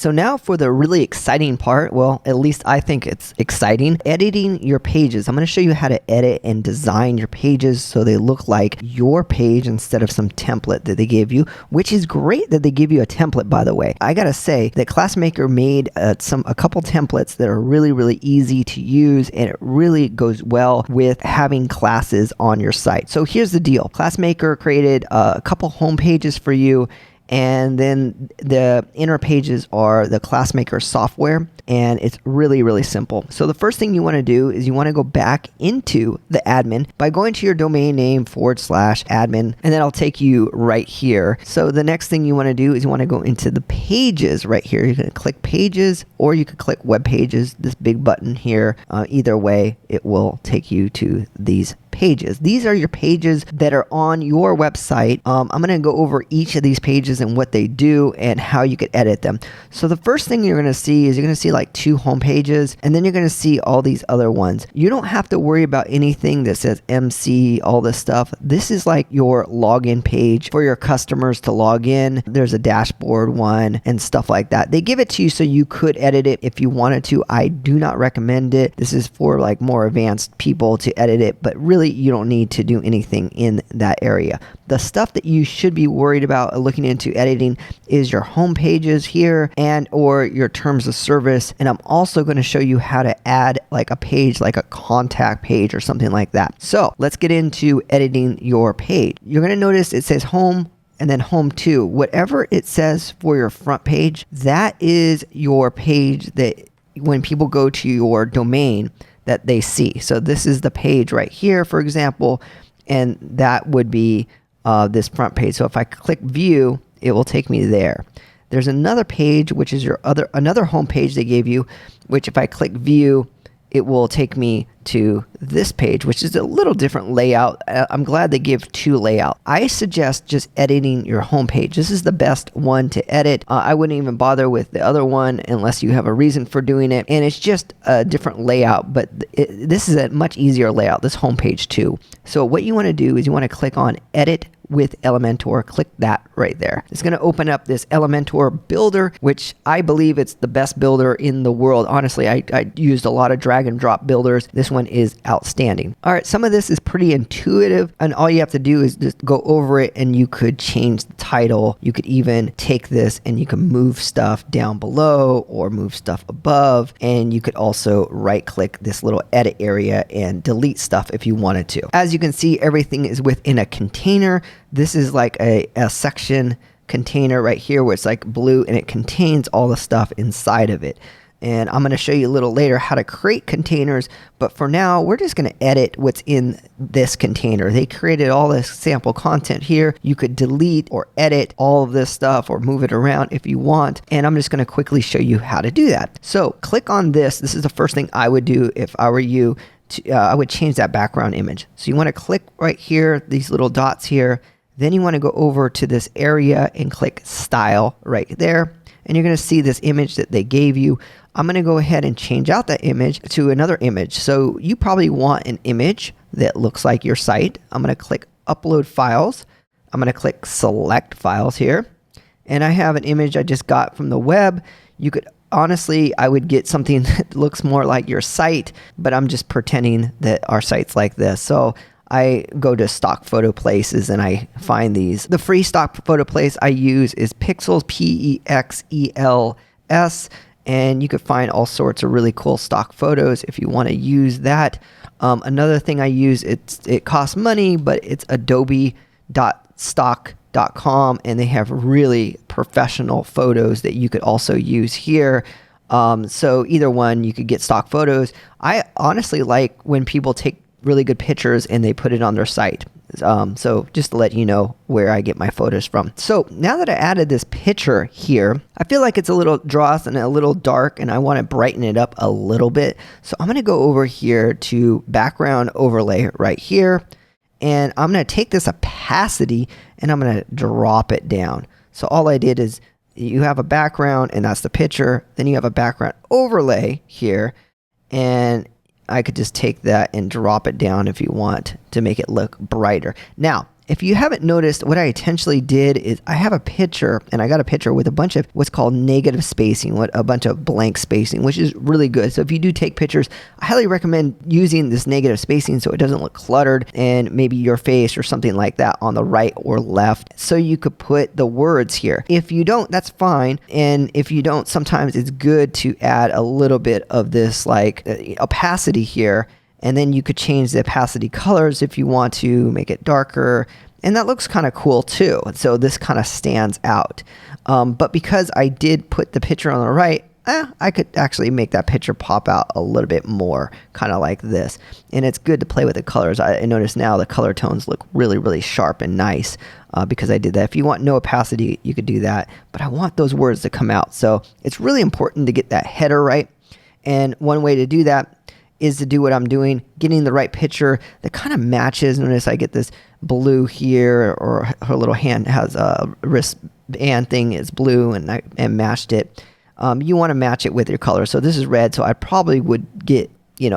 so now for the really exciting part, well, at least I think it's exciting, editing your pages. I'm going to show you how to edit and design your pages so they look like your page instead of some template that they gave you, which is great that they give you a template, by the way. I got to say that Classmaker made a couple templates that are really, really easy to use, and it really goes well with having classes on your site. So here's the deal. Classmaker created a couple home pages for you, and then the inner pages are the Classmaker software, and it's really, really simple. So the first thing you want to do is you want to go back into the admin by going to your domain name /admin, and then I'll take you right here. So the next thing you want to do is you want to go into the pages right here. You're going to click pages, or you could click web pages, this big button here. Either way, it will take you to these pages. These are your pages that are on your website. I'm going to go over each of these pages and what they do and how you could edit them. So the first thing you're going to see is you're going to see like 2 home pages, and then you're going to see all these other ones. You don't have to worry about anything that says MC, all this stuff. This is like your login page for your customers to log in. There's a dashboard one and stuff like that. They give it to you so you could edit it if you wanted to. I do not recommend it. This is for like more advanced people to edit it, but really you don't need to do anything in that area. The stuff that you should be worried about looking into editing is your home pages here and or your terms of service. And I'm also going to show you how to add like a page, like a contact page or something like that. So let's get into editing your page. You're going to notice it says home and then home 2. Whatever it says for your front page, that is your page that when people go to your domain that they see. So this is the page right here, for example, and that would be this front page. So if I click view, it will take me there. There's another page, which is another home page they gave you, which if I click view, it will take me to this page, which is a little different layout. I'm glad they give 2 layout. I suggest just editing your home page. This is the best one to edit. I wouldn't even bother with the other one unless you have a reason for doing it. And it's just a different layout, but this is a much easier layout, this home page too. So what you want to do is you want to click on edit with Elementor. Click that right there. It's going to open up this Elementor builder, which I believe it's the best builder in the world. Honestly, I used a lot of drag and drop builders. This one is outstanding. All right, some of this is pretty intuitive, and all you have to do is just go over it, and you could change the title. You could even take this and you can move stuff down below or move stuff above, and you could also right click this little edit area and delete stuff if you wanted to. As you can see, everything is within a container. This is like a section container right here where it's like blue, and it contains all the stuff inside of it. And I'm going to show you a little later how to create containers, but for now we're just going to edit what's in this container. They created all this sample content here. You could delete or edit all of this stuff or move it around if you want, and I'm just going to quickly show you how to do that. So click on this. This is the first thing I would do if I were you. I would change that background image. So you want to click right here, these little dots here. Then you want to go over to this area and click style right there. And you're going to see this image that they gave you. I'm going to go ahead and change out that image to another image. So you probably want an image that looks like your site. I'm going to click upload files. I'm going to click select files here. And I have an image I just got from the web. You could honestly, I would get something that looks more like your site, but I'm just pretending that our site's like this. So I go to stock photo places and I find these. The free stock photo place I use is Pexels, Pexels, and you could find all sorts of really cool stock photos if you want to use that. Another thing I use, it costs money, but it's adobe.stock.com, and they have really professional photos that you could also use here. So either one, you could get stock photos. I honestly like when people take really good pictures and they put it on their site. So just to let you know where I get my photos from. So now that I added this picture here, I feel like it's a little dross and a little dark, and I want to brighten it up a little bit. So I'm going to go over here to background overlay right here, and I'm going to take this opacity and I'm going to drop it down. So all I did is you have a background and that's the picture. Then you have a background overlay here, and I could just take that and drop it down if you want to make it look brighter. Now, if you haven't noticed, what I intentionally did is I have a picture, and I got a picture with a bunch of what's called negative spacing, a bunch of blank spacing, which is really good. So if you do take pictures, I highly recommend using this negative spacing so it doesn't look cluttered, and maybe your face or something like that on the right or left, so you could put the words here. If you don't, that's fine. And if you don't, sometimes it's good to add a little bit of this like opacity here. And then you could change the opacity colors if you want to make it darker. And that looks kind of cool too. So this kind of stands out. But because I did put the picture on the right, I could actually make that picture pop out a little bit more, kind of like this. And it's good to play with the colors. I notice now the color tones look really, really sharp and nice because I did that. If you want no opacity, you could do that. But I want those words to come out. So it's really important to get that header right. And one way to do that is to do what I'm doing, getting the right picture that kind of matches. Notice I get this blue here, or her little hand has a wristband thing is blue, and I matched it. You want to match it with your color. So this is red, so I probably would get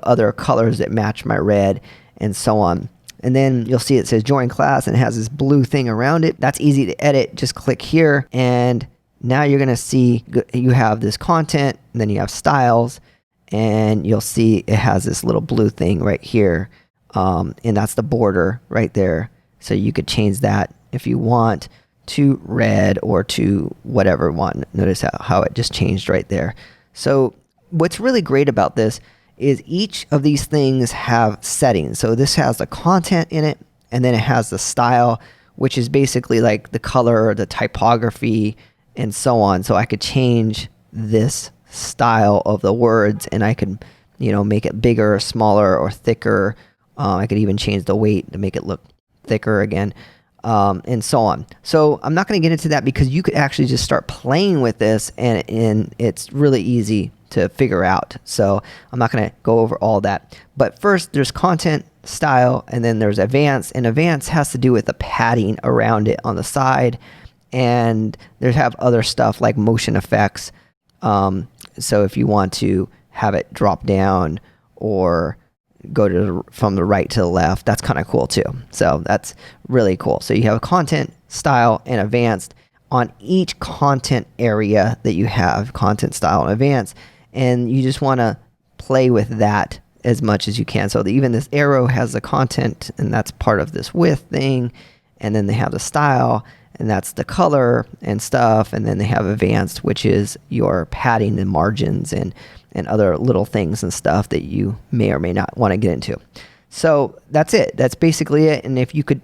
other colors that match my red, and so on. And then you'll see it says join class, and it has this blue thing around it. That's easy to edit. Just click here, and now you're going to see you have this content, and then you have styles. And you'll see it has this little blue thing right here. And that's the border right there. So you could change that if you want to red or to whatever you want. Notice how it just changed right there. So what's really great about this is each of these things have settings. So this has the content in it, and then it has the style, which is basically like the color, the typography, and so on. So I could change this style of the words, and I could make it bigger or smaller or thicker. I could even change the weight to make it look thicker again, and so on. So I'm not going to get into that because you could actually just start playing with this, and it's really easy to figure out. So I'm not going to go over all that. But first there's content, style, and then there's advanced, and advanced has to do with the padding around it on the side, and there's have other stuff like motion effects. So if you want to have it drop down or go from the right to the left, that's kind of cool too. So that's really cool. So you have content, style, and advanced on each content area that you have, content, style, and advanced. And you just want to play with that as much as you can. So even this arrow has the content, and that's part of this width thing. And then they have the style, and that's the color and stuff. And then they have advanced, which is your padding and margins and other little things and stuff that you may or may not want to get into. So that's it. That's basically it. And if you could,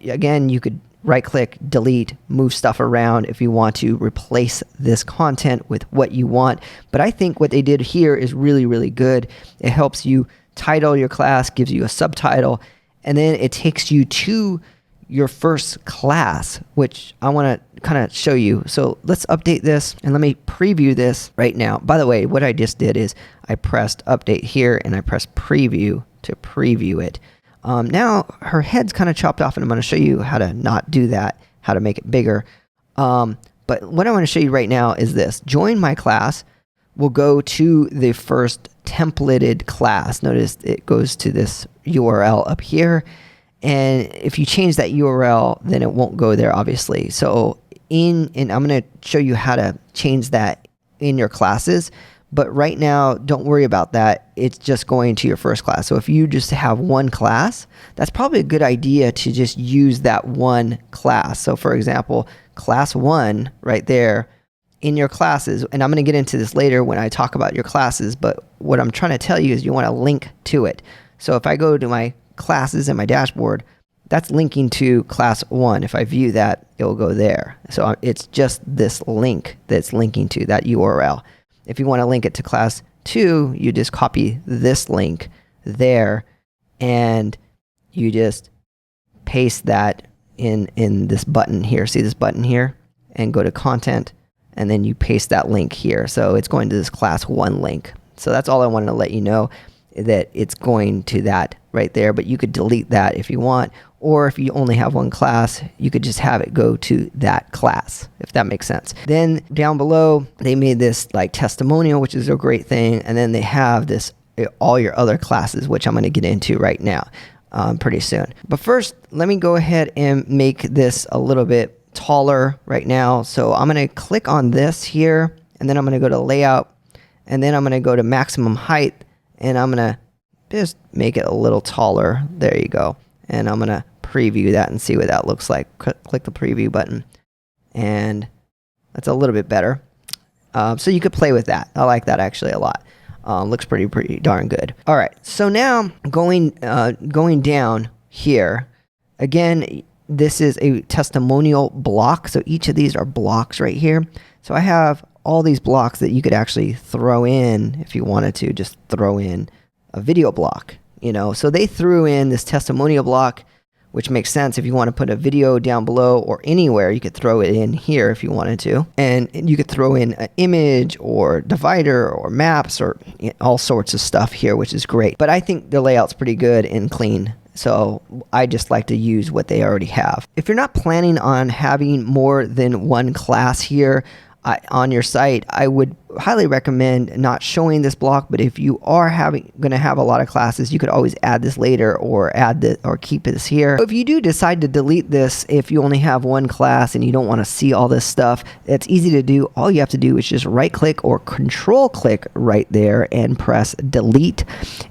again, you could right click, delete, move stuff around if you want to replace this content with what you want. But I think what they did here is really, really good. It helps you title your class, gives you a subtitle, and then it takes you to your first class, which I want to kind of show you. So let's update this, and let me preview this right now. By the way, what I just did is I pressed update here, and I pressed preview to preview it. Now her head's kind of chopped off, and I'm going to show you how to not do that, how to make it bigger. But what I want to show you right now is this. Join my class will go to the first templated class. Notice it goes to this URL up here. And if you change that URL, then it won't go there, obviously. So and I'm going to show you how to change that in your classes. But right now, don't worry about that. It's just going to your first class. So if you just have one class, that's probably a good idea to just use that one class. So for example, class 1 right there in your classes, and I'm going to get into this later when I talk about your classes, but what I'm trying to tell you is you want to link to it. So if I go to my classes in my dashboard, that's linking to class 1. If I view that, it will go there. So it's just this link that's linking to that URL. If you want to link it to class 2, you just copy this link there, and you just paste that in this button here. See this button here? And go to content, and then you paste that link here. So it's going to this class 1 link. So that's all I wanted to let you know, that it's going to that right there. But you could delete that if you want, or if you only have one class, you could just have it go to that class, if that makes sense. Then down below, they made this like testimonial, which is a great thing. And then they have this, all your other classes, which I'm going to get into right now. pretty soon. But first, let me go ahead and make this a little bit taller right now. So I'm going to click on this here, and then I'm going to go to layout, and then I'm going to go to maximum height, and I'm going to just make it a little taller. There you go. And I'm going to preview that and see what that looks like. Click the preview button, and that's a little bit better. So you could play with that. I like that actually a lot. Looks pretty darn good. All right, so now going down here, again, this is a testimonial block. So each of these are blocks right here. So I have all these blocks that you could actually throw in if you wanted to, just throw in a video block, you know. So they threw in this testimonial block, which makes sense. If you want to put a video down below or anywhere, you could throw it in here if you wanted to. And you could throw in an image or divider or maps or all sorts of stuff here, which is great. But I think the layout's pretty good and clean. So I just like to use what they already have. If you're not planning on having more than one class here on your site, I would highly recommend not showing this block. But if you are going to have a lot of classes, you could always add this later or add this or keep this here. If you do decide to delete this, if you only have one class and you don't want to see all this stuff, it's easy to do. All you have to do is just right click or control click right there and press delete.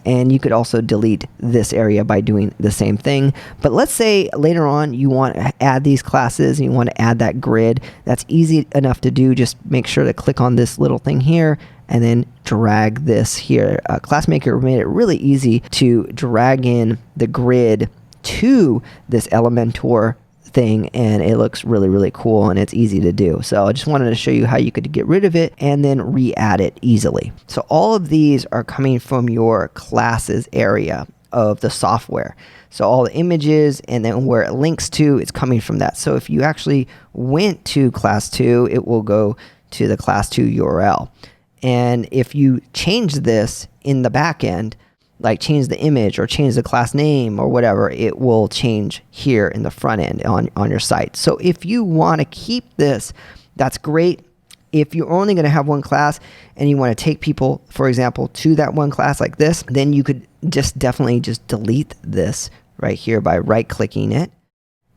And you could also delete this area by doing the same thing. But let's say later on you want to add these classes and you want to add that grid. That's easy enough to do. Just make sure to click on this little thing here and then drag this here. ClassMaker made it really easy to drag in the grid to this Elementor thing, and it looks really cool and it's easy to do. So I just wanted to show you how you could get rid of it and then re-add it easily. So all of these are coming from your classes area of the software. So all the images and then where it links to, it's coming from that. So if you actually went to class 2, it will go to the class 2 URL. And if you change this in the back end, like change the image or change the class name or whatever, it will change here in the front end on your site. So if you want to keep this, that's great. If you're only going to have one class and you want to take people, for example, to that one class like this, then you could definitely just delete this right here by right clicking it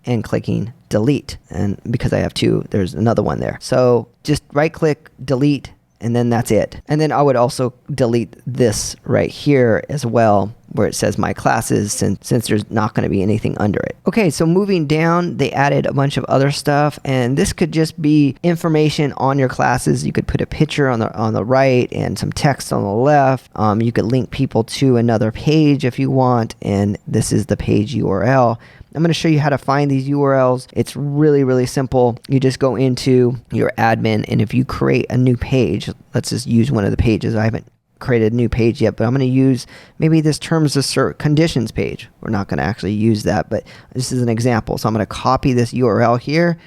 and clicking delete. And because I have two, there's another one there. So just right click, delete, and then that's it. And then I would also delete this right here as well, where it says my classes, since there's not going to be anything under it. Okay, so moving down, they added a bunch of other stuff, and this could just be information on your classes. You could put a picture on the right and some text on the left. You could link people to another page if you want, and this is the page URL. I'm going to show you how to find these URLs. It's really simple. You just go into your admin, and if you create a new page, let's just use one of the pages. I haven't created a new page yet, but I'm going to use maybe this terms of conditions page. We're not going to actually use that, but this is an example. So I'm going to copy this URL here,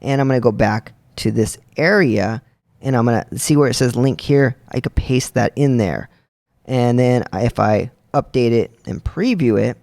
and I'm going to go back to this area, and I'm going to see where it says link here. I could paste that in there. And then if I update it and preview it,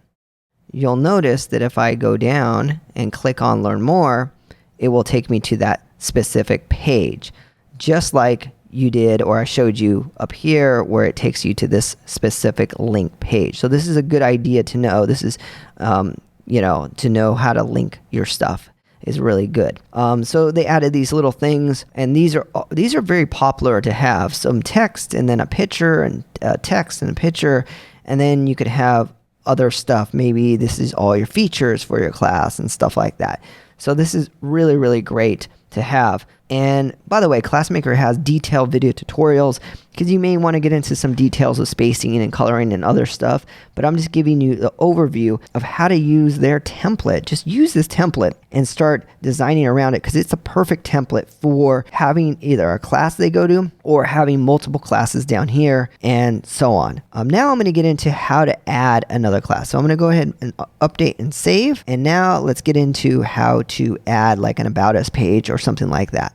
you'll notice that if I go down and click on learn more, it will take me to that specific page, just like you did, or I showed you up here, where it takes you to this specific link page. So this is a good idea to know. This is, to know how to link your stuff is really good. So they added these little things, and these are very popular to have. Some text and then a picture, and text and a picture, and then you could have other stuff. Maybe this is all your features for your class and stuff like that. So this is really great to have. And by the way, ClassMaker has detailed video tutorials, because you may want to get into some details of spacing and coloring and other stuff, but I'm just giving you the overview of how to use their template. Just use this template and start designing around it, because it's a perfect template for having either a class they go to or having multiple classes down here and so on. Now I'm going to get into how to add another class. So I'm going to go ahead and update and save. And now let's get into how to add like an About Us page or something like that.